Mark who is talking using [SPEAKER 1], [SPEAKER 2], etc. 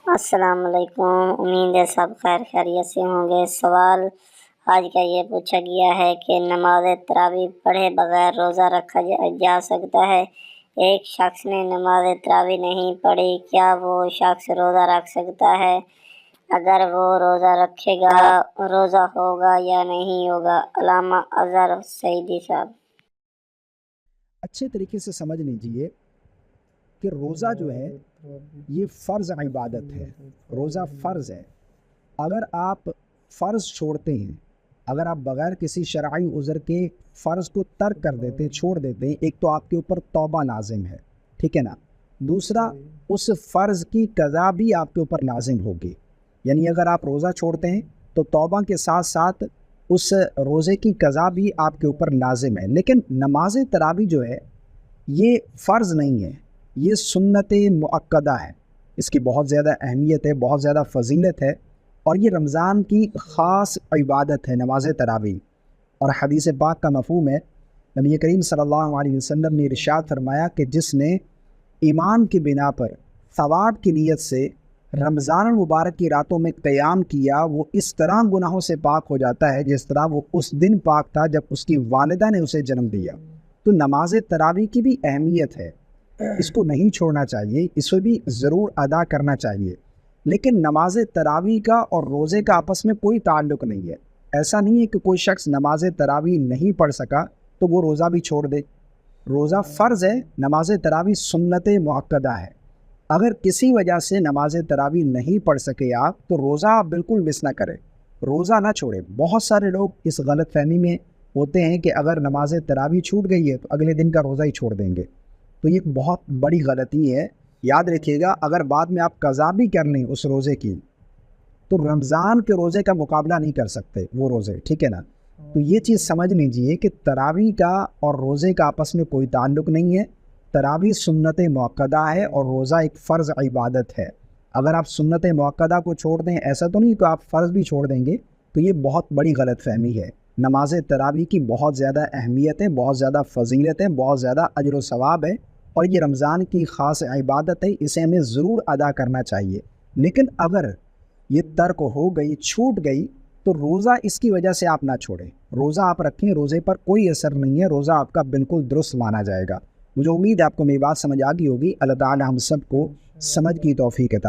[SPEAKER 1] السلام علیکم، امید ہے سب خیر خیریت سے ہوں گے۔ سوال آج کا یہ پوچھا گیا ہے کہ نماز تراویح پڑھے بغیر روزہ رکھا جا سکتا ہے؟ ایک شخص نے نماز تراویح نہیں پڑھی، کیا وہ شخص روزہ رکھ سکتا ہے؟ اگر وہ روزہ رکھے گا روزہ ہوگا یا نہیں ہوگا؟ علامہ اظہر سعیدی صاحب۔
[SPEAKER 2] اچھے طریقے سے سمجھ لیجئے کہ روزہ جو ہے یہ فرض عبادت ہے، روزہ فرض ہے۔ اگر آپ فرض چھوڑتے ہیں، اگر آپ بغیر کسی شرعی عذر کے فرض کو ترک کر دیتے ہیں، چھوڑ دیتے ہیں، ایک تو آپ کے اوپر توبہ لازم ہے، ٹھیک ہے نا؟ دوسرا، اس فرض کی قضا بھی آپ کے اوپر لازم ہوگی۔ یعنی اگر آپ روزہ چھوڑتے ہیں تو توبہ کے ساتھ ساتھ اس روزے کی قضا بھی آپ کے اوپر لازم ہے۔ لیکن نماز تراویح جو ہے یہ فرض نہیں ہے، یہ سنت مؤکدہ ہے، اس کی بہت زیادہ اہمیت ہے، بہت زیادہ فضیلت ہے، اور یہ رمضان کی خاص عبادت ہے نماز تراویح۔ اور حدیث پاک کا مفہوم ہے، نبی کریم صلی اللہ علیہ وسلم نے ارشاد فرمایا کہ جس نے ایمان کی بنا پر ثواب کی نیت سے رمضان المبارک کی راتوں میں قیام کیا، وہ اس طرح گناہوں سے پاک ہو جاتا ہے جس طرح وہ اس دن پاک تھا جب اس کی والدہ نے اسے جنم دیا۔ تو نماز تراویح کی بھی اہمیت ہے، اس کو نہیں چھوڑنا چاہیے، اس کو بھی ضرور ادا کرنا چاہیے۔ لیکن نماز تراویح کا اور روزے کا آپس میں کوئی تعلق نہیں ہے۔ ایسا نہیں ہے کہ کوئی شخص نماز تراویح نہیں پڑھ سکا تو وہ روزہ بھی چھوڑ دے۔ روزہ فرض ہے، نماز تراویح سنت مؤکدہ ہے۔ اگر کسی وجہ سے نماز تراویح نہیں پڑھ سکے آپ تو روزہ آپ بالکل مس نہ کریں، روزہ نہ چھوڑیں۔ بہت سارے لوگ اس غلط فہمی میں ہوتے ہیں کہ اگر نماز تراویح چھوٹ گئی ہے تو اگلے دن کا روزہ ہی چھوڑ دیں گے، تو یہ بہت بڑی غلطی ہے۔ یاد رکھیے گا، اگر بعد میں آپ قضا بھی کر لیں اس روزے کی تو رمضان کے روزے کا مقابلہ نہیں کر سکتے وہ روزے، ٹھیک ہے نا؟ تو یہ چیز سمجھ لیجئے کہ تراویح کا اور روزے کا آپس میں کوئی تعلق نہیں ہے۔ تراویح سنت مؤکدہ ہے اور روزہ ایک فرض عبادت ہے۔ اگر آپ سنت مؤکدہ کو چھوڑ دیں، ایسا تو نہیں کہ آپ فرض بھی چھوڑ دیں گے، تو یہ بہت بڑی غلط فہمی ہے۔ نماز تراویح کی بہت زیادہ اہمیت ہے، بہت زیادہ فضیلت ہے، بہت زیادہ اجر و ثواب ہے، اور یہ رمضان کی خاص عبادت ہے، اسے ہمیں ضرور ادا کرنا چاہیے۔ لیکن اگر یہ ترک ہو گئی، چھوٹ گئی، تو روزہ اس کی وجہ سے آپ نہ چھوڑیں، روزہ آپ رکھیں، روزے پر کوئی اثر نہیں ہے، روزہ آپ کا بالکل درست مانا جائے گا۔ مجھے امید ہے آپ کو میری بات سمجھ آ گئی ہوگی۔ اللہ تعالی ہم سب کو سمجھ کی توفیق عطا